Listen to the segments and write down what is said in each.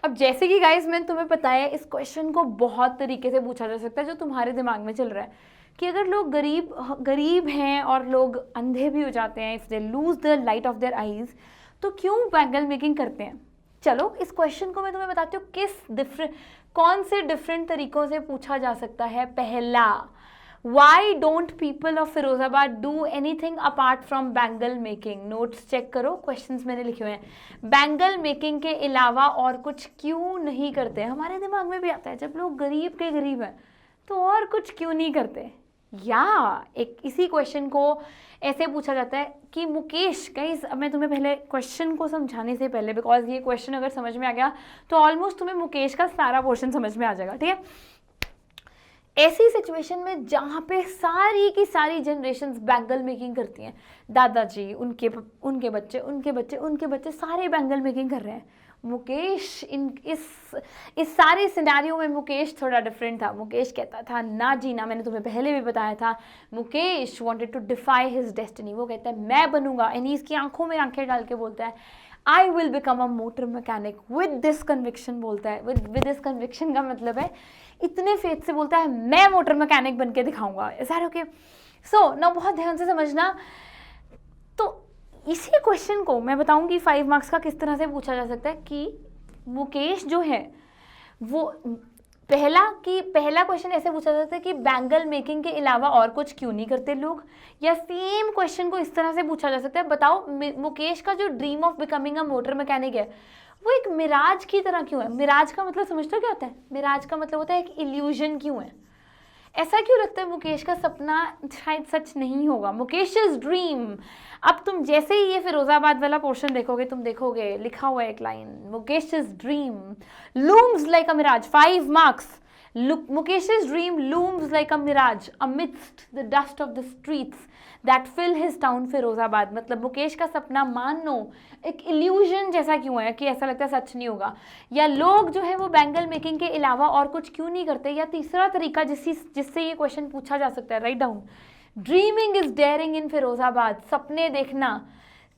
अब जैसे कि गाइस मैंने तुम्हें बताया, इस क्वेश्चन को बहुत तरीके से पूछा जा सकता है जो तुम्हारे दिमाग में चल रहा है कि अगर लोग गरीब हैं और लोग अंधे भी हो जाते हैं, if they lose the light of their eyes, तो क्यों बैंगल मेकिंग करते हैं। चलो इस क्वेश्चन को मैं तुम्हें बताती हूँ कौन से डिफरेंट तरीकों से पूछा जा सकता है। पहला, why don't people of Firozabad do anything apart from bangle making. Notes check करो, क्वेश्चंस मैंने लिखे हुए हैं। बैंगल मेकिंग के अलावा और कुछ क्यों नहीं करते। हमारे दिमाग में भी आता है जब लोग गरीब के गरीब हैं तो और कुछ क्यों नहीं करते। या एक इसी क्वेश्चन को ऐसे पूछा जाता है कि मुकेश, गाइस अब मैं तुम्हें पहले क्वेश्चन को समझाने से पहले, बिकॉज ये क्वेश्चन अगर समझ में आ गया तो ऑलमोस्ट तुम्हें मुकेश का सारा पोर्शन समझ में आ जाएगा, ठीक है। ऐसी सिचुएशन में जहाँ पे सारी की सारी जनरेशन्स बैंगल मेकिंग करती हैं, दादाजी, उनके बच्चे, उनके बच्चे, उनके बच्चे, सारे बैंगल मेकिंग कर रहे हैं। मुकेश इस सारे सिनेरियो में मुकेश थोड़ा डिफरेंट था। मुकेश कहता था ना जी ना, मैंने तुम्हें पहले भी बताया था, Mukesh wanted to defy his destiny. वो कहता है मैं बनूंगा, यानी इसकी आंखों में आंखें डाल के बोलता है I will become a motor mechanic with this conviction. बोलता है विद दिस कन्विक्शन का मतलब है इतने फेथ से बोलता है मैं मोटर मैकेनिक बन के दिखाऊंगा। Is that okay? सो ना बहुत ध्यान से समझना। तो इसी क्वेश्चन को मैं बताऊंगी 5 मार्क्स का किस तरह से पूछा जा सकता है कि मुकेश जो है वो पहला क्वेश्चन ऐसे पूछा जा सकता है कि बैंगल मेकिंग के अलावा और कुछ क्यों नहीं करते लोग। या सेम क्वेश्चन को इस तरह से पूछा जा सकता है, बताओ मुकेश का जो dream of becoming a motor mechanic है वो एक मिराज की तरह क्यों है। मिराज का मतलब समझते हो क्या होता है? मिराज का मतलब होता है एक इल्यूजन क्यों है। ऐसा क्यों लगता है मुकेश का सपना शायद सच नहीं होगा, मुकेश ड्रीम। अब तुम जैसे ही ये फिरोजाबाद वाला पोर्शन देखोगे, तुम देखोगे लिखा हुआ है एक line, Mukesh dream looms like a mirage. 5 marks. Mukesh's dream looms like a mirage amidst the dust of the streets that fill his town Firozabad. मतलब मुकेश का सपना मानो एक इल्यूजन जैसा क्यों है कि ऐसा लगता है सच नहीं होगा। या लोग जो है वो बैंगल मेकिंग के अलावा और कुछ क्यों नहीं करते। या तीसरा तरीका जिससे ये क्वेश्चन पूछा जा सकता है, right down, dreaming is daring in Firozabad. सपने देखना,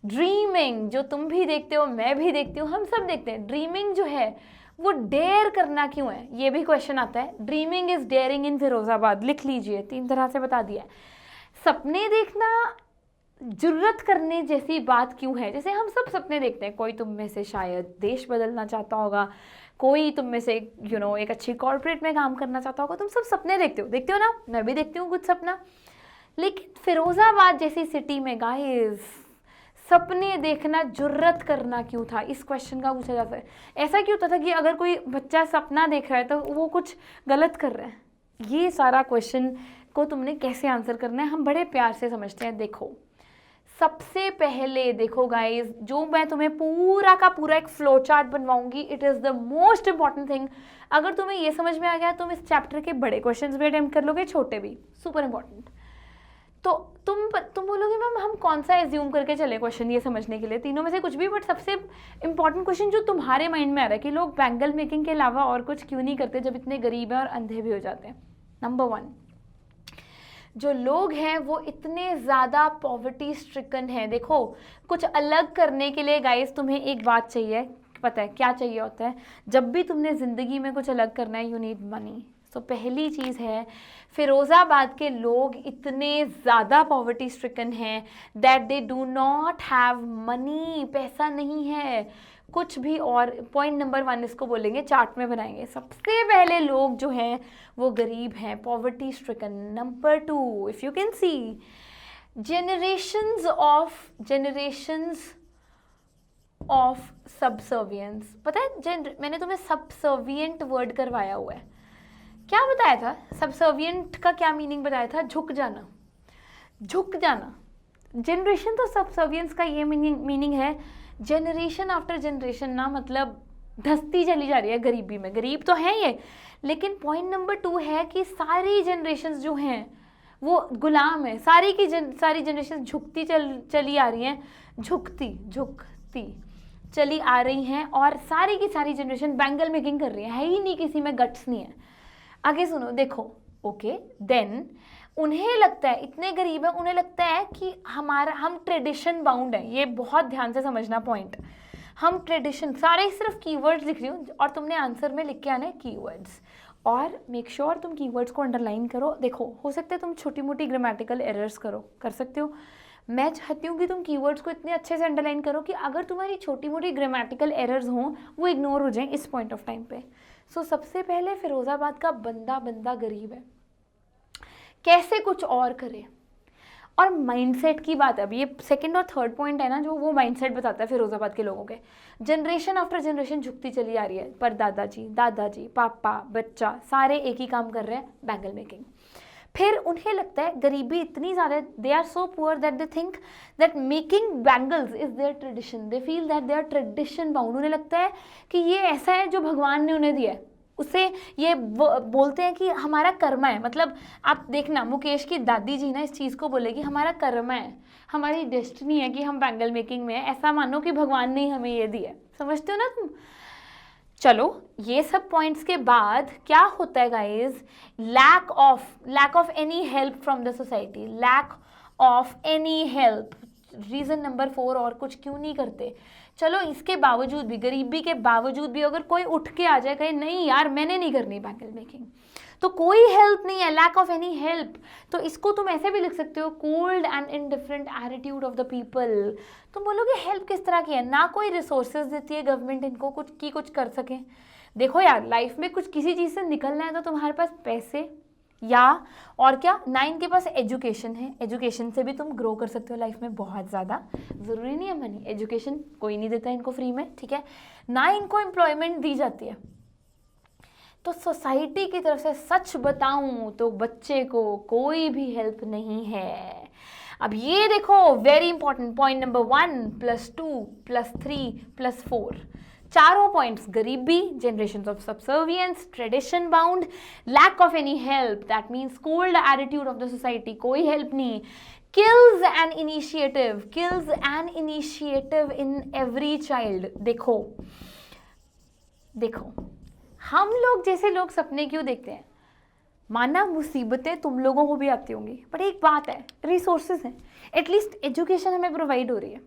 ड्रीमिंग जो तुम भी देखते हो, मैं भी देखती हूँ, हम सब देखते हैं। ड्रीमिंग जो है वो डेयर करना क्यों है, ये भी क्वेश्चन आता है। Dreaming is daring in Firozabad, लिख लीजिए, 3 तरह से बता दिया। सपने देखना जुर्रत करने जैसी बात क्यों है। जैसे हम सब सपने देखते हैं, कोई तुम में से शायद देश बदलना चाहता होगा, कोई तुम में से एक अच्छी कॉर्पोरेट में काम करना चाहता होगा। तुम सब सपने देखते हो ना, मैं भी देखती हूँ कुछ सपना। लेकिन फिरोजाबाद जैसी सिटी में गाइस सपने देखना जुर्रत करना क्यों था, इस क्वेश्चन का पूछा जाता है। ऐसा क्यों होता था कि अगर कोई बच्चा सपना देख रहा है तो वो कुछ गलत कर रहा है। ये सारा क्वेश्चन को तुमने कैसे आंसर करना है हम बड़े प्यार से समझते हैं। देखो सबसे पहले देखो गाइस, जो मैं तुम्हें पूरा का पूरा एक फ्लो चार्ट बनवाऊंगी, it is the most important thing. अगर तुम्हें ये समझ में आ गया तुम इस चैप्टर के बड़े क्वेश्चंस भी अटेम्प्ट कर लोगे, छोटे भी, सुपर इंपॉर्टेंट। तो तुम बोलोगे मैम हम कौन सा एज्यूम करके चले क्वेश्चन ये समझने के लिए, तीनों में से कुछ भी, बट सबसे इंपॉर्टेंट क्वेश्चन जो तुम्हारे माइंड में आ रहा है कि लोग बैंगल मेकिंग के अलावा और कुछ क्यों नहीं करते जब इतने गरीब हैं और अंधे भी हो जाते हैं। नंबर 1, जो लोग हैं वो इतने ज़्यादा पॉवर्टी स्ट्रिकन हैं। देखो कुछ अलग करने के लिए गाइस तुम्हें एक बात चाहिए, पता है क्या चाहिए होता है जब भी तुमने ज़िंदगी में कुछ अलग करना है, यू नीड मनी। तो पहली चीज़ है फिरोज़ाबाद के लोग इतने ज़्यादा पॉवर्टी स्ट्रिकन हैं that they do not have money, पैसा नहीं है कुछ भी। और पॉइंट नंबर 1 इसको बोलेंगे, चार्ट में बनाएंगे। सबसे पहले लोग जो हैं वो गरीब हैं, poverty stricken. Number 2, if you can see generations of subservience. पता है मैंने तुम्हें सबसर्वियंट वर्ड करवाया हुआ है, क्या बताया था? सबसर्वियंट का क्या मीनिंग बताया था? झुक जाना, झुक जाना। जनरेशन तो सबसर्वियंस का ये मीनिंग है, जनरेशन आफ्टर जनरेशन ना, मतलब धंसती चली जा रही है गरीबी में। गरीब तो है ये, लेकिन पॉइंट नंबर 2 है कि सारी जनरेशन जो हैं वो गुलाम है। सारी जनरेशन झुकती चली आ रही हैं, झुकती चली आ रही हैं, और सारी की सारी जनरेशन बैंगल मेकिंग कर रही है ही नहीं, किसी में गट्स नहीं है। आगे सुनो, देखो ओके, देन उन्हें लगता है, इतने गरीब है, उन्हें लगता है कि हम ट्रेडिशन बाउंड है। ये बहुत ध्यान से समझना पॉइंट। हम ट्रेडिशन, सारे सिर्फ कीवर्ड्स लिख रही हूँ और तुमने आंसर में लिख के आना है कीवर्ड्स, और मेक श्योर तुम कीवर्ड्स को अंडरलाइन करो। देखो हो सकता है तुम छोटी मोटी ग्रामेटिकल एरर्स कर सकते हो, मैं चाहती हूँ कि तुम कीवर्ड्स को इतने अच्छे से अंडरलाइन करो कि अगर तुम्हारी छोटी मोटी ग्रामेटिकल एरर्स हों वो इग्नोर हो जाएं इस पॉइंट ऑफ टाइम पे। सो सबसे पहले फिरोज़ाबाद का बंदा गरीब है, कैसे कुछ और करे, और माइंडसेट की बात है। अब ये सेकंड और थर्ड पॉइंट है ना, जो वो माइंडसेट बताता है फिरोज़ाबाद के लोगों के। जनरेशन आफ्टर जनरेशन झुकती चली आ रही है, पर दादाजी पापा बच्चा सारे एक ही काम कर रहे हैं, बैंगल मेकिंग। फिर उन्हें लगता है गरीबी इतनी ज़्यादा, they are so poor that they think that making bangles is their tradition, they feel that they are tradition bound. उन्हें लगता है कि ये ऐसा है जो भगवान ने उन्हें दिया है, उसे ये बोलते हैं कि हमारा कर्मा है। मतलब आप देखना मुकेश की दादी जी ना इस चीज़ को बोलेगी हमारा कर्मा है, हमारी डेस्टिनी है कि हम बैंगल मेकिंग में है, ऐसा मानो कि भगवान ने हमें ये दिया है। समझते हो ना तुम? चलो ये सब पॉइंट्स के बाद क्या होता है guys, lack of any help from the society, lack of any help. Reason number 4, और कुछ क्यों नहीं करते। चलो इसके बावजूद भी, गरीबी के बावजूद भी अगर कोई उठ के आ जाए कहे नहीं यार मैंने नहीं करनी बैंगल मेकिंग, तो कोई हेल्प नहीं है, लैक ऑफ एनी हेल्प। तो इसको तुम ऐसे भी लिख सकते हो, cold and indifferent attitude of the people. तुम बोलोगे हेल्प किस तरह की है, ना कोई रिसोर्सेज देती है गवर्नमेंट इनको कुछ कर सके। देखो यार लाइफ में कुछ किसी चीज़ से निकलना है तो तुम्हारे पास पैसे या और क्या, ना इनके पास एजुकेशन है, एजुकेशन से भी तुम ग्रो कर सकते हो लाइफ में बहुत ज़्यादा, ज़रूरी नहीं है मनी, एजुकेशन कोई नहीं देता इनको फ्री में, ठीक है, ना इनको एम्प्लॉयमेंट दी जाती है। तो सोसाइटी की तरफ से सच बताऊं तो बच्चे को कोई भी हेल्प नहीं है। अब ये देखो वेरी इंपॉर्टेंट पॉइंट नंबर 1 + 2 + 3 + 4, चारों पॉइंट्स, गरीबी, generation of subservience, tradition bound, lack of any help, that means cold attitude of the society, कोई हेल्प नहीं, kills an initiative in every child। देखो हम लोग जैसे लोग सपने क्यों देखते हैं, माना मुसीबतें तुम लोगों को भी आती होंगी, बट एक बात है, रिसोर्सेज हैं, एटलीस्ट एजुकेशन हमें प्रोवाइड हो रही है,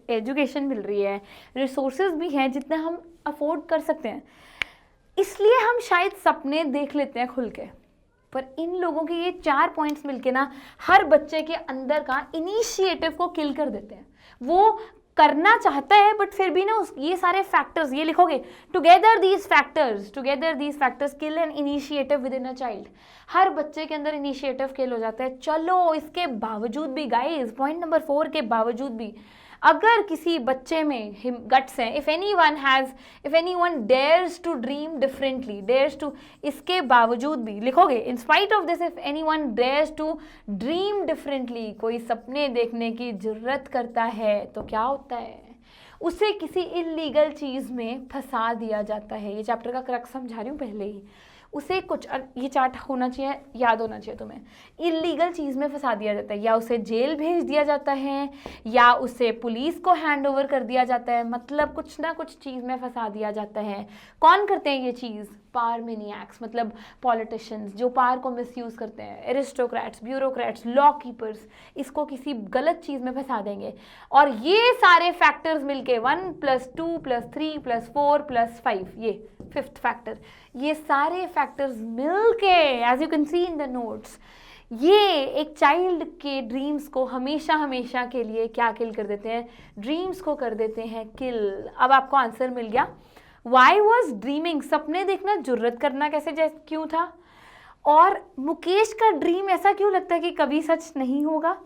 एजुकेशन मिल रही है, रिसोर्सेज भी हैं जितना हम अफोर्ड कर सकते हैं, इसलिए हम शायद सपने देख लेते हैं खुल के। पर इन लोगों के ये 4 पॉइंट्स मिलके ना हर बच्चे के अंदर का इनिशिएटिव को किल कर देते हैं। वो करना चाहता है बट फिर भी ना ये सारे फैक्टर्स, ये लिखोगे together these factors kill an initiative within a child. हर बच्चे के अंदर इनिशिएटिव किल हो जाता है। चलो इसके बावजूद भी गाइस, पॉइंट नंबर 4 के बावजूद भी अगर किसी बच्चे में गट्स हैं, if anyone dares to dream differently, इसके बावजूद भी लिखोगे in spite of this, if anyone dares to dream differently, कोई सपने देखने की जुर्रत करता है तो क्या होता है, उसे किसी इल्लीगल चीज़ में फंसा दिया जाता है। ये चैप्टर का क्रक्स समझा रही हूँ पहले ही, उसे कुछ, ये चार्ट होना चाहिए, याद होना चाहिए तुम्हें, इलीगल चीज़ में फंसा दिया जाता है, या उसे जेल भेज दिया जाता है या उसे पुलिस को हैंड ओवर कर दिया जाता है, मतलब कुछ ना कुछ चीज़ में फंसा दिया जाता है। कौन करते हैं ये चीज़? पावर मैनिएक्स, मतलब पॉलिटिशियंस जो पावर को मिसयूज़ करते हैं, एरिस्टोक्रेट्स, ब्यूरोक्रेट्स, लॉ कीपर्स, इसको किसी गलत चीज़ में फंसा देंगे। और ये सारे फैक्टर्स मिलके 1 + 2 + 3 + 4 + 5, ये 5th फैक्टर, ये सारे फैक्टर्स मिलके as you can see in the notes, ये एक चाइल्ड के ड्रीम्स को हमेशा के लिए क्या किल कर देते हैं? ड्रीम्स को कर देते हैं किल। अब आपको आंसर मिल गया, वाई वॉज ड्रीमिंग, सपने देखना जुर्रत करना कैसे क्यों था, और मुकेश का ड्रीम ऐसा क्यों लगता है कि कभी सच नहीं होगा।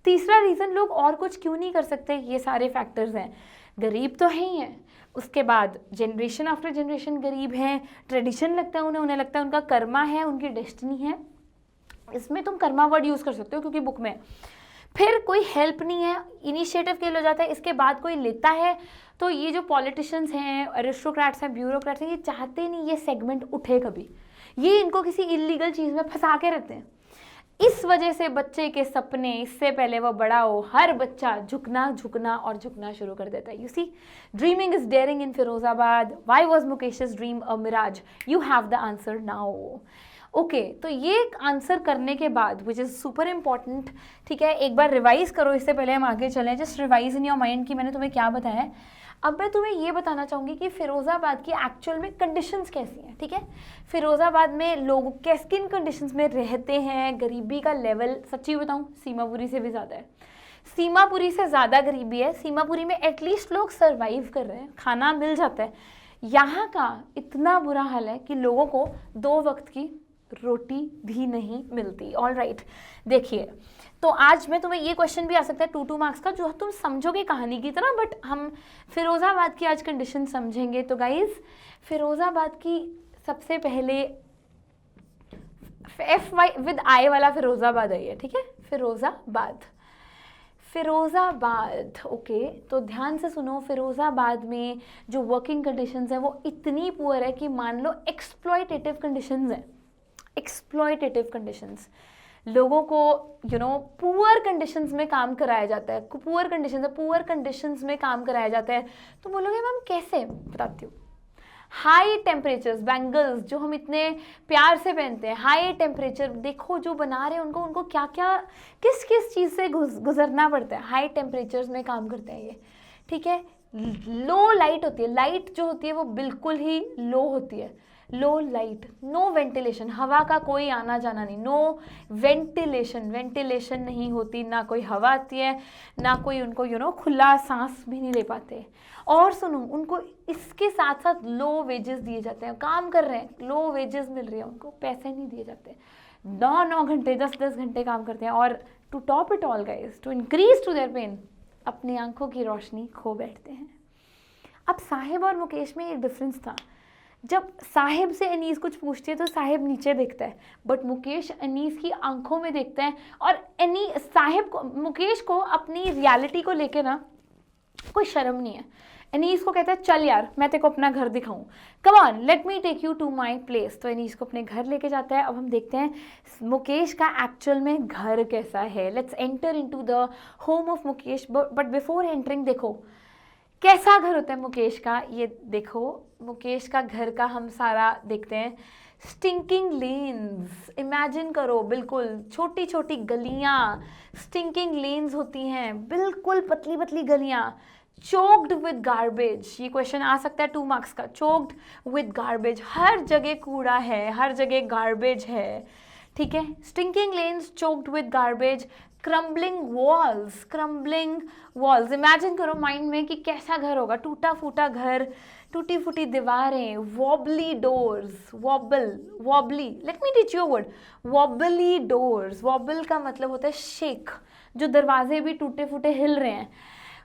तीसरा रीज़न, लोग और कुछ क्यों नहीं कर सकते, ये सारे फैक्टर्स हैं, गरीब तो है ही है, उसके बाद जनरेशन आफ्टर जनरेशन गरीब हैं, ट्रेडिशन लगता है उन्हें लगता है उनका कर्मा है, उनकी डेस्टिनी है, इसमें तुम कर्मा वर्ड यूज़ कर सकते हो क्योंकि बुक में। फिर कोई हेल्प नहीं है, इनिशिएटिव के लिए हो जाता है, इसके बाद कोई लेता है तो ये जो पॉलिटिशियंस हैं, एरिस्टोक्रेट्स हैं, ब्यूरोक्रेट्स हैं, ये चाहते नहीं ये सेगमेंट उठे कभी, ये इनको किसी इलीगल चीज़ में फंसा के रहते हैं। इस वजह से बच्चे के सपने, इससे पहले वो बड़ा हो, हर बच्चा झुकना शुरू कर देता है। You see, dreaming is daring in Firozabad. Why was Mukesh's dream a mirage? You have the answer now. Okay, तो ये आंसर करने के बाद विच इज़ सुपर इम्पॉर्टेंट, ठीक है, एक बार रिवाइज करो इससे पहले हम आगे चलें। Just revise in your mind कि मैंने तुम्हें क्या बताया है। अब मैं तुम्हें ये बताना चाहूँगी कि फिरोज़ाबाद की एक्चुअल में कंडीशंस कैसी हैं, ठीक है। फिरोज़ाबाद में लोग किन कंडीशंस में रहते हैं, गरीबी का लेवल सच्ची बताऊँ सीमापुरी से भी ज़्यादा है। सीमापुरी से ज़्यादा गरीबी है। सीमापुरी में एटलीस्ट लोग सर्वाइव कर रहे हैं, खाना मिल जाता है। यहाँ का इतना बुरा हाल है कि लोगों को 2 वक्त की रोटी भी नहीं मिलती। ऑल राइट, देखिए तो आज मैं तुम्हें ये क्वेश्चन भी आ सकता है 2 मार्क्स का, जो तुम समझोगे कहानी की तरह, बट हम फिरोज़ाबाद की आज कंडीशन समझेंगे। तो गाइज फिरोज़ाबाद की सबसे पहले FY विद आई वाला फिरोज़ाबाद है ये, ठीक है। फिरोज़ाबाद ओके, तो ध्यान से सुनो। फिरोज़ाबाद में जो वर्किंग कंडीशंस हैं वो इतनी पुअर है कि मान लो एक्सप्लॉयटेटिव कंडीशंस हैं। एक्सप्लॉयटेटिव कंडीशंस, लोगों को पुअर कंडीशंस में काम कराया जाता है। पुअर कंडीशंस में काम कराया जाता है। तो बोलोगे मैम कैसे, बताती हूँ। हाई टेम्परेचर्स, बैंगल्स जो हम इतने प्यार से पहनते हैं, हाई टेम्परेचर, देखो जो बना रहे हैं उनको क्या क्या किस किस चीज़ से गुजरना पड़ता है। हाई टेम्परेचर्स में काम करते हैं ये, ठीक है। लो लाइट होती है, लाइट जो होती है वो बिल्कुल ही लो होती है, लो लाइट, नो वेंटिलेशन, हवा का कोई आना जाना नहीं, नो वेंटिलेशन नहीं होती, ना कोई हवा आती है, ना कोई उनको खुला सांस भी नहीं ले पाते। और सुनो, उनको इसके साथ साथ लो वेजेस दिए जाते हैं, काम कर रहे हैं, लो वेजेस मिल रही है, उनको पैसे नहीं दिए जाते, 9 घंटे 10 घंटे काम करते हैं। और to top it all guys, to increase to their pain, अपनी आंखों की रोशनी खो बैठते हैं। अब साहिब और मुकेश में एक डिफरेंस था। जब साहिब से अनीस कुछ पूछती है तो साहिब नीचे देखता है, बट मुकेश अनीस की आंखों में देखता है। और मुकेश को अपनी रियलिटी को लेके ना कोई शर्म नहीं है। अनीस को कहता है चल यार मैं तेरे को अपना घर दिखाऊं, come on let me take you to my place. तो अनीस को अपने घर लेके जाता है। अब हम देखते हैं मुकेश का एक्चुअल में घर कैसा है। Let's enter into the home of Mukesh, but before entering देखो कैसा घर होता है मुकेश का। ये देखो मुकेश का घर का हम सारा देखते हैं। स्टिंकिंग लेन्स, इमेजिन करो, बिल्कुल छोटी छोटी गलियाँ, स्टिंकिंग लेन्स होती हैं, बिल्कुल पतली पतली गलियाँ, चोक्ड विद गार्बेज। ये क्वेश्चन आ सकता है 2 मार्क्स का। चोक्ड विद गार्बेज, हर जगह कूड़ा है, हर जगह गार्बेज है, ठीक है। Stinking lens, choked with garbage, crumbling walls, imagine करो माइंड में कि कैसा घर होगा, टूटा फूटा घर, टूटी फूटी दीवारें, wobbly doors, wobbly, let me teach you word, wobbly doors. Vowel का मतलब होता है शेक, जो दरवाजे भी टूटे फूटे हिल रहे हैं।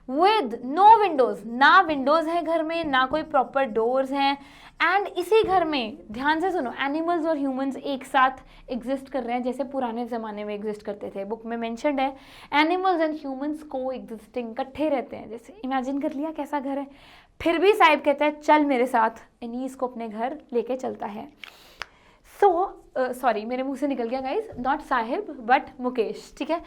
विद नो विंडोज, ना विंडोज है घर में, ना कोई प्रॉपर डोर्स हैं। एंड इसी घर में ध्यान से सुनो, एनिमल्स और ह्यूमंस एक साथ एग्जिस्ट कर रहे हैं जैसे पुराने ज़माने में एग्जिस्ट करते थे। बुक में मेंशन्ड है एनिमल्स एंड ह्यूमंस को एग्जिस्टिंग, इकट्ठे रहते हैं। जैसे इमेजिन कर लिया कैसा घर है। फिर भी साहिब कहता है चल मेरे साथ, अनीस को अपने घर लेके चलता है। सॉरी मेरे मुंह से निकल गया guys, not Sahib but Mukesh, ठीक है।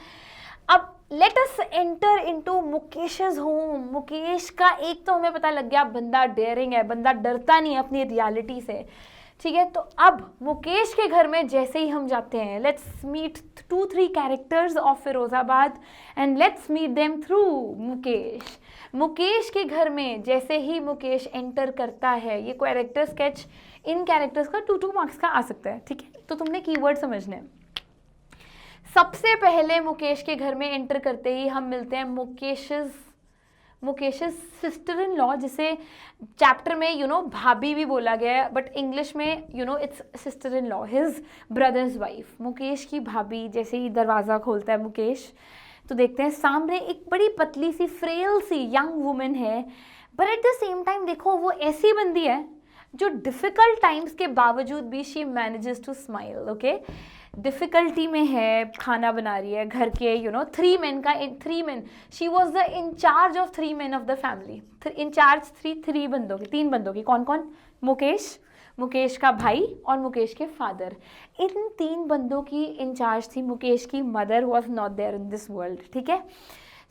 अब let us enter into Mukesh's home. Mukesh का एक तो हमें पता लग गया बंदा डेयरिंग है, बंदा डरता नहीं है अपनी रियलिटी से, ठीक है। तो अब मुकेश के घर में जैसे ही हम जाते हैं, let's meet 2-3 characters of Firozabad and let's meet them through Mukesh. Mukesh के घर में जैसे ही मुकेश एंटर करता है, ये कैरेक्टर स्केच इन कैरेक्टर्स का 2 मार्क्स का आ सकता है, ठीक है। तो तुमने कीवर्ड समझने हैं। सबसे पहले मुकेश के घर में एंटर करते ही हम मिलते हैं मुकेश सिस्टर इन लॉ, जिसे चैप्टर में भाभी भी बोला गया है, बट इंग्लिश में it's sister in law, his brother's wife. Mukesh की भाभी जैसे ही दरवाज़ा खोलता है मुकेश, तो देखते हैं सामने एक बड़ी पतली सी फ्रेल सी यंग वुमेन है, but at the same time देखो वो ऐसी बंदी है जो डिफ़िकल्ट टाइम्स के बावजूद भी she manages to smile, okay. Difficulty में है, खाना बना रही है घर के 3 men, she was the incharge of 3 men of the family, incharge 3 बंदों की, 3 बंदों की। कौन कौन? मुकेश का भाई और मुकेश के फादर, इन 3 बंदों की इंचार्ज थी। मुकेश की mother was not there in this world, ठीक है।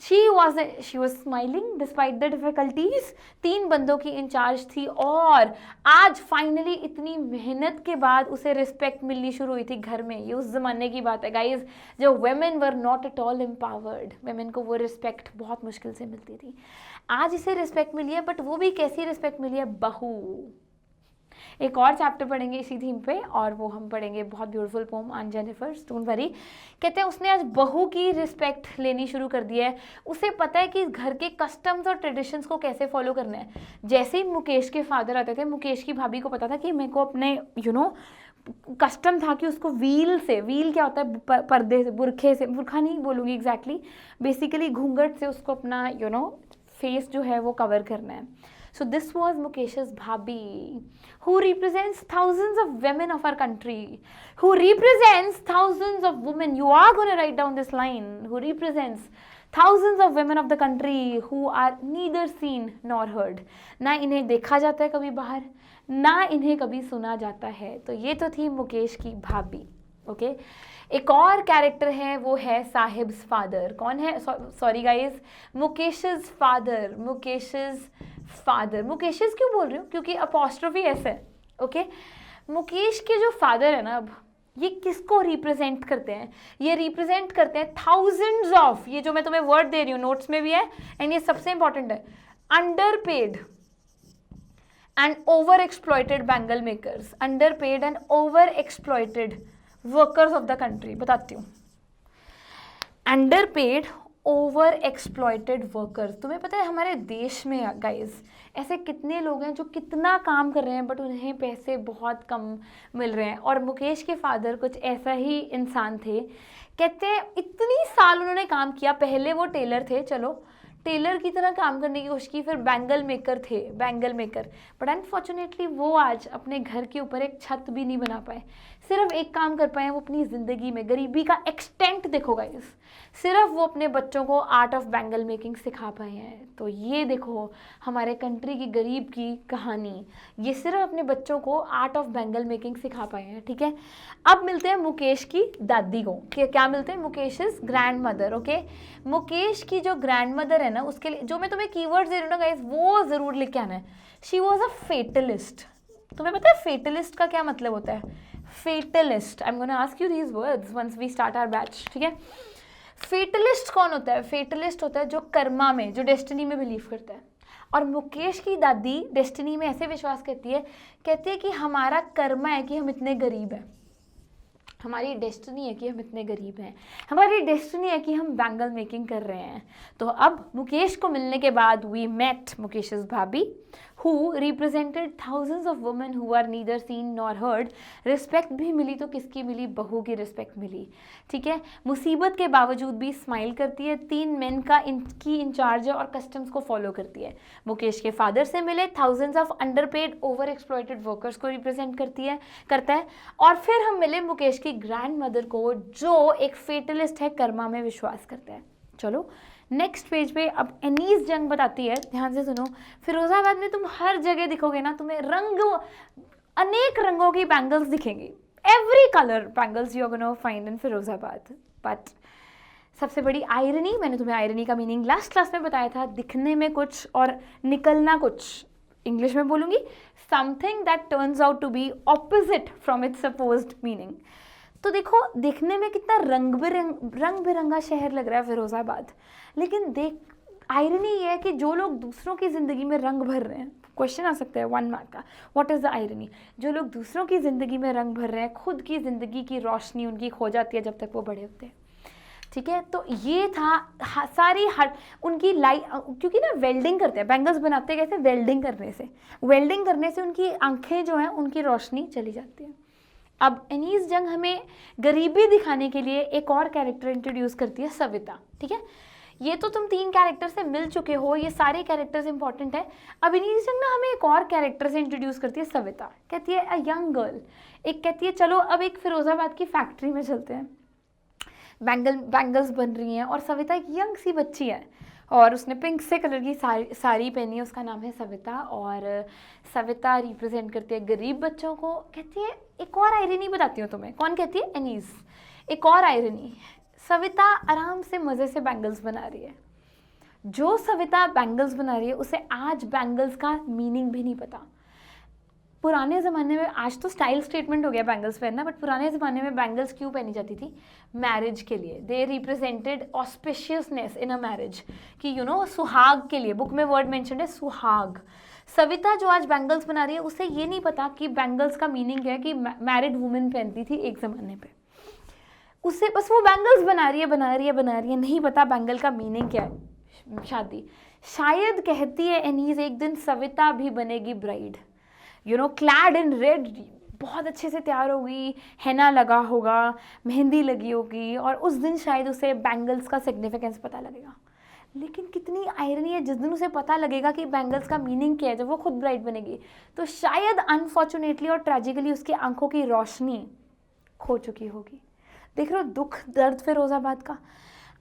She was smiling despite the difficulties। 3 बंदों की इंचार्ज थी और आज फाइनली इतनी मेहनत के बाद उसे रिस्पेक्ट मिलनी शुरू हुई थी घर में। ये उस ज़माने की बात है गाइज, जो women were not at all empowered, women को वो रिस्पेक्ट बहुत मुश्किल से मिलती थी। आज इसे रिस्पेक्ट मिली है, बट वो भी कैसी रिस्पेक्ट मिली है, बहू। एक और चैप्टर पढ़ेंगे इसी थीम पे, और वो हम पढ़ेंगे बहुत beautiful poem on Jennifer, don't worry. कहते हैं उसने आज बहू की रिस्पेक्ट लेनी शुरू कर दी है। उसे पता है कि घर के कस्टम्स और ट्रेडिशंस को कैसे फॉलो करना है। जैसे ही मुकेश के फादर आते थे, मुकेश की भाभी को पता था कि मेरे को अपने कस्टम था कि उसको व्हील क्या होता है, पर्दे से, बुरखे से, बुरखा नहीं बोलूँगी एग्जैक्टली, बेसिकली घूंघट से उसको अपना फेस जो है वो कवर करना है। So this was Mukesh's bhabhi, who represents thousands of women of our country, who represents thousands of women. You are going to write down this line. Who represents thousands of women of the country who are neither seen nor heard. ना इन्हें देखा जाता है कभी बाहर, ना इन्हें कभी सुना जाता है। तो ये तो थी मुकेश की भाभी। ओके एक और कैरेक्टर है, वो है साहिब्स फादर। कौन है? Sorry guys, Mukesh's father. Mukesh's क्यों बोल रही हूँ? क्योंकि अपॉस्ट्रोफी ऐसे है। ओके मुकेश के जो फादर है ना, अब ये किसको रिप्रेजेंट करते हैं? ये रिप्रेजेंट करते हैं थाउजेंड्स ऑफ, ये जो मैं तुम्हें वर्ड दे रही हूँ नोट्स में भी है, एंड ये सबसे इंपॉर्टेंट है, underpaid and over exploited bangle makers, underpaid and over exploited workers of the country. बताती हूँ, अंडरपेड ओवर एक्सप्लॉयटेड वर्कर्स। तुम्हें पता है हमारे देश में गाइज ऐसे कितने लोग हैं जो कितना काम कर रहे हैं, बट उन्हें पैसे बहुत कम मिल रहे हैं। और मुकेश के फादर कुछ ऐसा ही इंसान थे। कहते हैं इतनी साल उन्होंने काम किया, पहले वो टेलर थे, चलो टेलर की तरह काम करने की कोशिश की, फिर बैंगल मेकर थे, बैंगल मेकर, बट अनफॉर्चुनेटली वो आज अपने घर के ऊपर एक छत भी नहीं बना पाए। सिर्फ एक काम कर पाए हैं वो अपनी ज़िंदगी में, गरीबी का एक्सटेंट देखो गाइस, सिर्फ वो अपने बच्चों को आर्ट ऑफ बैंगल मेकिंग सिखा पाए हैं। तो ये देखो हमारे कंट्री की गरीब की कहानी, ये सिर्फ अपने बच्चों को आर्ट ऑफ बैंगल मेकिंग सिखा पाए हैं। ठीक है, अब मिलते हैं मुकेश की दादी को। क्या मिलते हैं? मुकेश's ग्रैंड मदर। ओके मुकेश की जो ग्रैंड मदर है ना, उसके लिए जो मैं तुम्हें कीवर्ड्स दे रही हूँ ना गाइस, वो ज़रूर लिख के आना है। She was a fatalist. तुम्हें पता है फेटलिस्ट का क्या मतलब होता है? Fatalist, I am gonna ask you these words once we start our batch. ठीक है, फेटलिस्ट कौन होता है? फेटलिस्ट होता है जो कर्मा में, जो डेस्टिनी में बिलीव करता है। और मुकेश की दादी डेस्टिनी में ऐसे विश्वास करती है कि हमारा कर्मा है कि हम इतने गरीब हैं, हमारी डेस्टिनी है कि हम इतने गरीब हैं, हमारी डेस्टिनी है कि हम बैंगल मेकिंग कर रहे हैं। तो अब मुकेश को मिलने के बाद वी मेट मुकेश's भाभी who represented thousands of women who are neither seen nor heard। Respect भी मिली तो किसकी मिली? बहू की रिस्पेक्ट मिली। ठीक है, मुसीबत के बावजूद भी स्माइल करती है, 3 मेन का इनकी इंचार्ज है और कस्टम्स को फॉलो करती है। मुकेश के फादर से मिले, thousands of underpaid over exploited workers को रिप्रेजेंट करता है। और फिर हम मिले मुकेश की ग्रैंड मदर को, जो एक फेटलिस्ट है, कर्मा में विश्वास करता है। चलो नेक्स्ट पेज पे अब एनीस जंग बताती है, ध्यान से सुनो। फिरोजाबाद में तुम हर जगह दिखोगे ना, तुम्हें अनेक रंगों की बैंगल्स दिखेंगी, every colour bangles you are gonna find in Firozabad. But सबसे बड़ी आयरनी, मैंने तुम्हें आयरनी का मीनिंग लास्ट क्लास में बताया था, दिखने में कुछ और निकलना कुछ। इंग्लिश में बोलूँगी, something that turns out to be opposite from its supposed meaning. तो देखो दिखने में कितना रंग बिरंगा शहर लग रहा है फिरोजाबाद, लेकिन देख आयरनी ये है कि जो लोग दूसरों की ज़िंदगी में रंग भर रहे हैं, क्वेश्चन आ सकता है 1 मार्क का, व्हाट इज़ द आयरनी? जो लोग दूसरों की ज़िंदगी में रंग भर रहे हैं, खुद की ज़िंदगी की रोशनी उनकी खो जाती है जब तक वो बड़े होते हैं। ठीक है, तो ये था सारी उनकी क्योंकि ना वेल्डिंग करते हैं, बैंगल्स बनाते हैं कैसे? वेल्डिंग करने से उनकी आंखें जो हैं उनकी रोशनी चली जाती है। अब एनीस जंग हमें गरीबी दिखाने के लिए एक और कैरेक्टर इंट्रोड्यूस करती है, सविता। ठीक है, ये तो तुम 3 कैरेक्टर से मिल चुके हो, ये सारे कैरेक्टर्स इंपॉर्टेंट है। अब एनीस जंग ना हमें एक और कैरेक्टर से इंट्रोड्यूस करती है, सविता। कहती है अ यंग गर्ल, एक कहती है चलो अब एक फिरोजाबाद की फैक्ट्री में चलते हैं, बैंगल्स बन रही हैं, और सविता एक यंग सी बच्ची है और उसने पिंक से कलर की साड़ी पहनी है, उसका नाम है सविता। और सविता रिप्रेजेंट करती है गरीब बच्चों को। कहती है एक और आयरनी बताती हूँ तुम्हें। कौन कहती है? एनीस। एक और आयरनी, सविता आराम से मज़े से बैंगल्स बना रही है। जो सविता बैंगल्स बना रही है उसे आज बैंगल्स का मीनिंग भी नहीं पता। पुराने ज़माने में, आज तो स्टाइल स्टेटमेंट हो गया बैंगल्स पहनना, बट पुराने ज़माने में बैंगल्स क्यों पहनी जाती थी? मैरिज के लिए। They represented auspiciousness in a marriage, कि सुहाग के लिए। बुक में वर्ड मेंशन है सुहाग। सविता जो आज बैंगल्स बना रही है, उसे ये नहीं पता कि बैंगल्स का मीनिंग क्या है, कि मैरिड वुमेन पहनती थी एक ज़माने पे। उससे बस वो बैंगल्स बना रही है, नहीं पता बैंगल का मीनिंग क्या है। शादी शायद कहती है एनीज, एक दिन सविता भी बनेगी ब्राइड, क्लैड इन रेड, बहुत अच्छे से तैयार होगी, हैना लगा होगा, मेहंदी लगी होगी, और उस दिन शायद उसे बैंगल्स का सिग्निफिकेंस पता लगेगा। लेकिन कितनी आयरनी है, जिस दिन उसे पता लगेगा कि बैंगल्स का मीनिंग क्या है, जब वो खुद ब्राइड बनेगी, तो शायद अनफॉर्चुनेटली और ट्रेजिकली उसकी आंखों की रोशनी खो चुकी होगी। देख रहे हो दुख दर्द फिरोजाबाद का।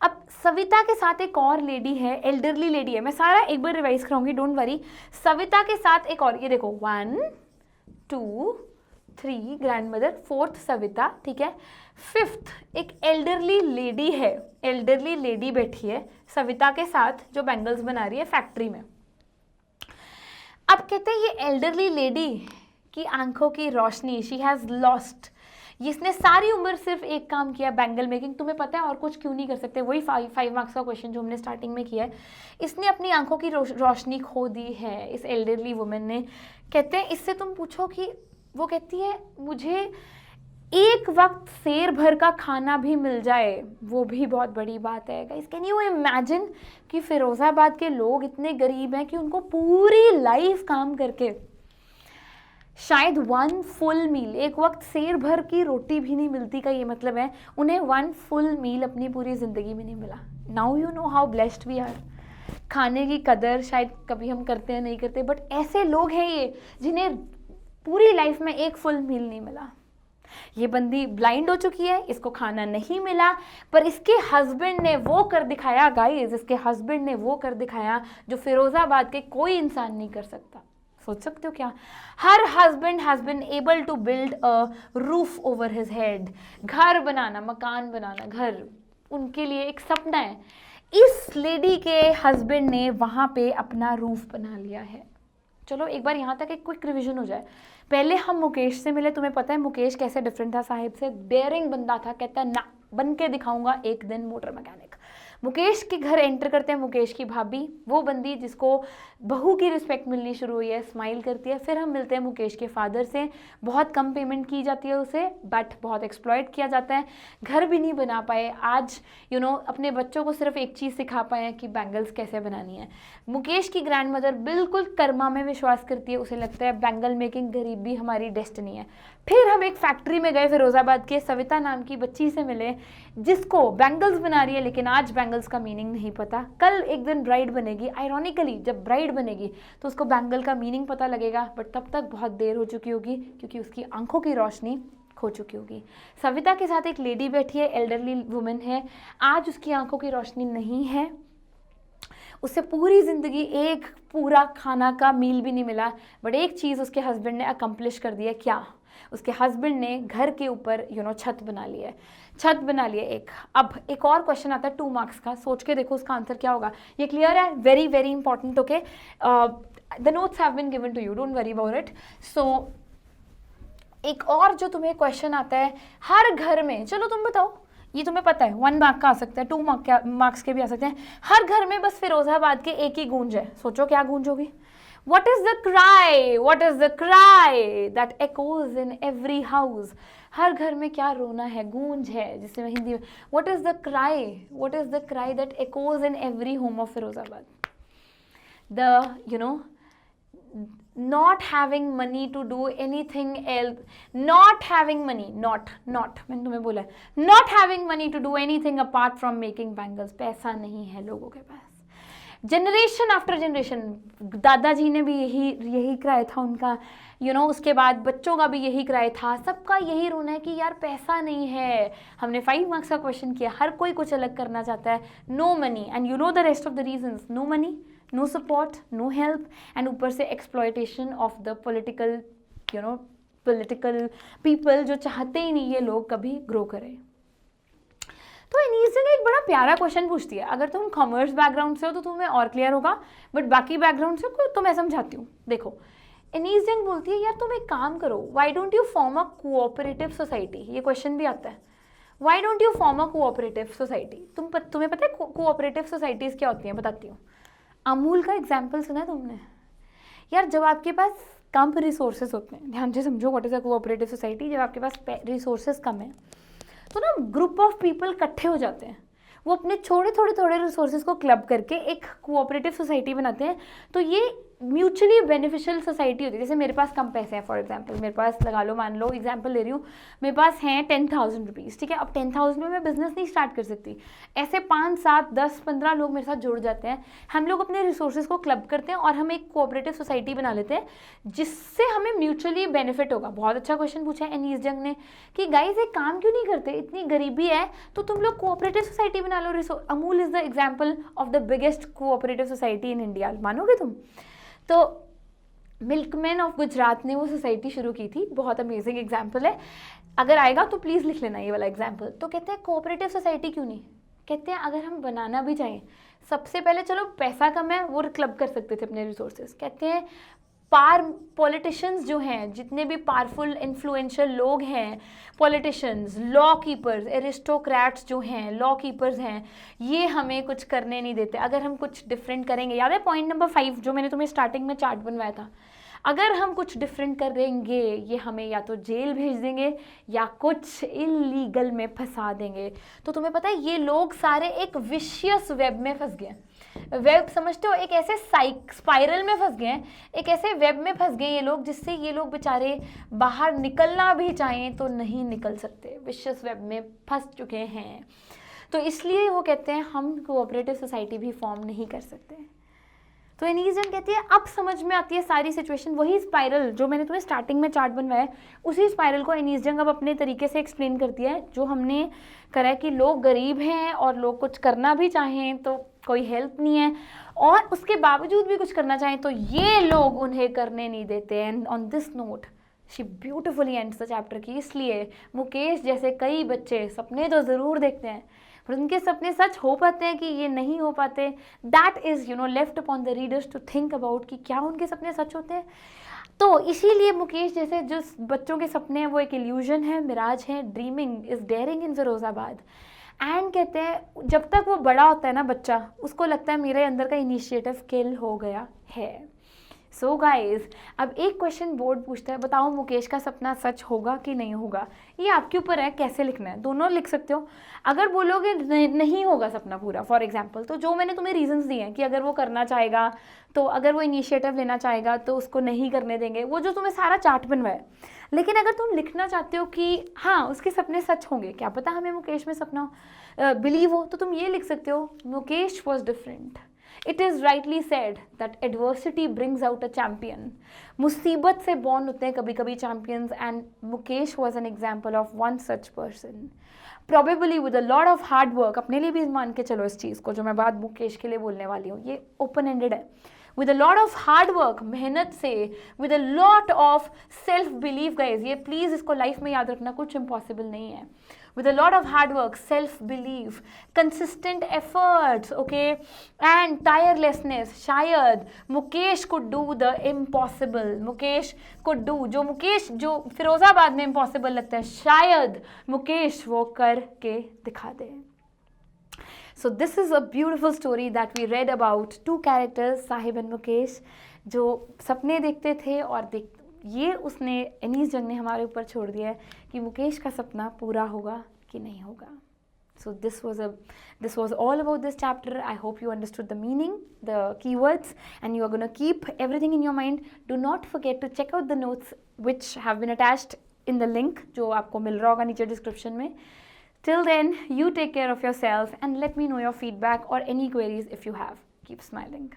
अब सविता के साथ एक और लेडी है, एल्डरली लेडी है, मैं सारा एक बार रिवाइज कराऊंगी, डोंट वरी। सविता के साथ एक और, ये देखो 1 2 3 ग्रैंड मदर, 4th सविता, ठीक है। 5th एक एल्डरली लेडी है, एल्डरली लेडी बैठी है सविता के साथ, जो बैंगल्स बना रही है फैक्ट्री में। अब कहते हैं ये एल्डरली लेडी की आंखों की रोशनी, शी हैज़ लॉस्ट। इसने सारी उम्र सिर्फ एक काम किया, बैंगल मेकिंग। तुम्हें पता है और कुछ क्यों नहीं कर सकते? वही 5 मार्क्स का क्वेश्चन जो हमने स्टार्टिंग में किया है। इसने अपनी आंखों की रोशनी खो दी है, इस एल्डरली वुमेन ने। कहते हैं इससे तुम पूछो कि, वो कहती है मुझे एक वक्त शेर भर का खाना भी मिल जाए, वो भी बहुत बड़ी बात है। गाइस कैन यू इमेजिन कि फिरोजाबाद के लोग इतने गरीब हैं कि उनको पूरी लाइफ काम करके शायद 1 फुल मील, एक वक्त शेर भर की रोटी भी नहीं मिलती, का ये मतलब है उन्हें 1 फुल मील अपनी पूरी ज़िंदगी में नहीं मिला। Now you know how blessed we are. खाने की कदर शायद कभी हम करते हैं, नहीं करते, बट ऐसे लोग हैं ये जिन्हें पूरी लाइफ में एक फुल मील नहीं मिला। ये बंदी ब्लाइंड हो चुकी है, इसको खाना नहीं मिला, पर इसके हस्बैंड ने वो कर दिखाया गाइस, इसके हस्बैंड ने वो कर दिखाया जो फिरोजाबाद के कोई इंसान नहीं कर सकता। सोच सकते हो क्या? हर husband has been able to build a roof over his head. घर बनाना, मकान बनाना, घर उनके लिए एक सपना है। इस लेडी के हस्बैंड ने वहाँ पे अपना रूफ बना लिया है। चलो एक बार यहाँ तक एक क्विक रिवीजन हो जाए। पहले हम मुकेश से मिले, तुम्हें पता है मुकेश कैसे डिफरेंट था साहिब से? डेयरिंग बंदा था, कहता है ना बन के दिखाऊंगा एक दिन मोटर मैकेनिक। मुकेश के घर एंटर करते हैं मुकेश की भाभी, वो बंदी जिसको बहू की रिस्पेक्ट मिलनी शुरू हुई है, स्माइल करती है। फिर हम मिलते हैं मुकेश के फादर से, बहुत कम पेमेंट की जाती है उसे, बट बहुत एक्सप्लॉइट किया जाता है। घर भी नहीं बना पाए, आज अपने बच्चों को सिर्फ एक चीज़ सिखा पाए हैं कि बैंगल्स कैसे बनानी है। मुकेश की ग्रैंड मदर बिल्कुल कर्मा में विश्वास करती है, उसे लगता है बैंगल मेकिंग गरीबी हमारी डेस्टिनी है। फिर हम एक फैक्ट्री में गए, फिरोजाबाद के सविता नाम की बच्ची से मिले जिसको बैंगल्स बना रही है, लेकिन आज बैंगल्स का मीनिंग नहीं पता। कल एक दिन ब्राइड बनेगी, आयरॉनिकली जब ब्राइड बनेगी तो उसको बैंगल का मीनिंग पता लगेगा, बट तब तक बहुत देर हो चुकी होगी क्योंकि उसकी आंखों की रोशनी खो चुकी होगी। सविता के साथ एक लेडी बैठी है, एल्डरली वुमेन है, आज उसकी आंखों की रोशनी नहीं है, उससे पूरी ज़िंदगी एक पूरा खाना का मील भी नहीं मिला, बट एक चीज़ उसके हस्बैंड ने अकम्प्लिश कर दिया। क्या? उसके हस्बैंड ने घर के ऊपर छत बना लिया है, छत बना लिया एक। अब एक और क्वेश्चन आता है 2 मार्क्स का, सोच के देखो उसका आंसर क्या होगा। ये क्लियर है? Very very important, okay. The notes have been given to you, don't worry about it. So एक और जो तुम्हें क्वेश्चन आता है हर घर में, चलो तुम बताओ, ये तुम्हें पता है 1 मार्क का आ सकता है, 2 मार्क्स के भी आ सकते हैं। हर घर में बस फिरोजाबाद के एक ही गूंज है, सोचो क्या गूंज होगी? What is the cry? What is the cry that echoes in every house? हर घर में क्या रोना है, गूंज है, जिसे मैं हिंदी में What is the cry? What is the cry that echoes in every home of Firozabad? The not having money to do anything else, not having money, not मैंने तुम्हें बोला है not having money to do anything apart from making bangles। पैसा नहीं है लोगों के पास। Generation after generation, दादाजी ने भी यही क्राय था उनका, उसके बाद बच्चों का भी यही क्राय था, सबका यही रोना है कि यार पैसा नहीं है। हमने 5 मार्क्स का क्वेश्चन किया, हर कोई कुछ अलग करना चाहता है। No money, and the rest of the reasons, no money, no support, no help, and ऊपर से exploitation of the political people जो चाहते ही नहीं ये लोग कभी ग्रो करें। तो एनीस ने एक बड़ा प्यारा क्वेश्चन पूछती है। अगर तुम कॉमर्स बैकग्राउंड से हो तो तुम्हें और क्लियर होगा, बट बाकी बैकग्राउंड से तो मैं समझाती हूँ। देखो, एनीस जंग बोलती है यार तुम एक काम करो, why don't you form a cooperative society. ये क्वेश्चन भी आता है, why don't you form a cooperative society. तुम्हें पता है कोऑपरेटिव सोसाइटीज़ क्या होती हैं, बताती हूँ। अमूल का एग्जाम्पल सुना है तुमने यार, जब आपके पास कम रिसोर्सेज होते हैं, ध्यान से समझो what is a cooperative society. जब आपके पास रिसोर्सेज कम है तो ना ग्रुप ऑफ पीपल इकट्ठे हो जाते हैं, वो अपने थोड़े रिसोर्सेज को क्लब करके एक कोऑपरेटिव सोसाइटी बनाते हैं। तो ये म्यूचुअली बेनिफिशियल सोसाइटी होती है। जैसे मेरे पास कम पैसे हैं, फॉर एग्जांपल मेरे पास लगा लो, मान लो एग्जांपल ले रही हूँ, मेरे पास हैं 10,000 रुपीज़, ठीक है। अब 10,000 में मैं बिजनेस नहीं स्टार्ट कर सकती, ऐसे 5, 7, 10, 15 लोग मेरे साथ जुड़ जाते हैं, हम लोग अपने रिसोर्सेज को क्लब करते हैं और हम एक कोऑपरेटिव सोसाइटी बना लेते हैं जिससे हमें म्यूचुअली बेनिफिट होगा। बहुत अच्छा क्वेश्चन पूछा है एनीस जंग ने कि गाइज एक काम क्यों नहीं करते, इतनी गरीबी है तो तुम लोग कोऑपरेटिव सोसाइटी बना लो। Amul is the example of the biggest cooperative society in India, मानोगे तुम। तो मिल्कमैन ऑफ गुजरात ने वो सोसाइटी शुरू की थी, बहुत अमेजिंग एग्जाम्पल है, अगर आएगा तो प्लीज़ लिख लेना ये वाला एग्जाम्पल। तो कहते हैं कोऑपरेटिव सोसाइटी क्यों नहीं, कहते हैं अगर हम बनाना भी चाहें, सबसे पहले चलो पैसा कम है वो क्लब कर सकते थे अपने रिसोर्सेज। कहते हैं पॉलिटिशियंस जो हैं, जितने भी पावरफुल इन्फ्लुएंशियल लोग हैं, पॉलिटिशियंस, लॉ कीपर्स, एरिस्टोक्रेट्स जो हैं, लॉ कीपर्स हैं, ये हमें कुछ करने नहीं देते। अगर हम कुछ डिफरेंट करेंगे, याद है पॉइंट नंबर 5 जो मैंने तुम्हें स्टार्टिंग में चार्ट बनवाया था, अगर हम कुछ डिफरेंट करेंगे ये हमें या तो जेल भेज देंगे या कुछ इलीगल में फंसा देंगे। तो तुम्हें पता है ये लोग सारे एक विशियस वेब में फंस गए। वेब समझते हो, एक ऐसे स्पाइरल में फंस गए हैं, एक ऐसे वेब में फंस गए ये लोग जिससे ये लोग बेचारे बाहर निकलना भी चाहें तो नहीं निकल सकते, विशियस वेब में फंस चुके हैं। तो इसलिए वो कहते हैं हम कोऑपरेटिव सोसाइटी भी फॉर्म नहीं कर सकते। तो एनीस जंग कहती है अब समझ में आती है सारी सिचुएशन, वही स्पाइरल जो मैंने तुम्हें स्टार्टिंग में चार्ट बनवाया है, उसी स्पाइरल को एनीस जंग अब अपने तरीके से एक्सप्लेन करती है, जो हमने करा है कि लोग गरीब हैं और लोग कुछ करना भी चाहें तो कोई हेल्प नहीं है, और उसके बावजूद भी कुछ करना चाहें तो ये लोग उन्हें करने नहीं देते। And on this note she beautifully ends the chapter की इसलिए मुकेश जैसे कई बच्चे सपने तो ज़रूर देखते हैं पर उनके सपने सच हो पाते हैं कि ये नहीं हो पाते, that is left upon the readers to think about कि क्या उनके सपने सच होते हैं। तो इसीलिए मुकेश जैसे जो बच्चों के सपने हैं वो एक इल्यूजन है, मिराज है, dreaming is daring in Firozabad. And कहते हैं जब तक वो बड़ा होता है ना बच्चा, उसको लगता है मेरे अंदर का इनिशिएटिव किल हो गया है। सो गाइज अब एक क्वेश्चन बोर्ड पूछता है, बताओ मुकेश का सपना सच होगा कि नहीं होगा। ये आपके ऊपर है कैसे लिखना है, दोनों लिख सकते हो। अगर बोलोगे नहीं होगा सपना पूरा, फॉर एग्जाम्पल, तो जो मैंने तुम्हें रीजंस दिए हैं कि अगर वो करना चाहेगा तो अगर वो इनिशिएटिव लेना चाहेगा तो उसको नहीं करने देंगे, वो जो तुम्हें सारा चार्ट बनवाया। लेकिन अगर तुम लिखना चाहते हो कि हाँ उसके सपने सच होंगे, क्या पता हमें मुकेश में सपना बिलीव हो, तो तुम ये लिख सकते हो Mukesh was different. It is rightly said that adversity brings out a champion. मुसीबत से बॉर्न होते हैं कभी कभी champions, and Mukesh was an example of one such person. Probably with a lot of hard work, अपने लिए भी मान के चलो इस चीज़ को जो मैं बात मुकेश के लिए बोलने वाली हूँ, ये ओपन एंडेड है। with a lot of hard work, मेहनत से, with a lot of self belief guys, ये प्लीज़ इसको लाइफ में याद रखना, कुछ इम्पॉसिबल नहीं है। with a lot of hard work, self belief, consistent efforts, okay, and tirelessness, शायद Mukesh could do the impossible. Mukesh could do जो फिरोजाबाद में इम्पॉसिबल लगता है, शायद मुकेश वो करके दिखा दे। So this is a beautiful story that we read about two characters, Sahib and Mukesh, जो सपने देखते थे और ये उसने एनीस जंग ने हमारे ऊपर छोड़ दिया है कि मुकेश का सपना पूरा होगा कि नहीं होगा। So this was all about this chapter. I hope you understood the meaning, the keywords, and you are going to keep everything in your mind. Do not forget to check out the notes which have been attached in the link जो आपको मिल रहा होगा नीचे description में. Till then, you take care of yourself and let me know your feedback or any queries if you have. Keep smiling.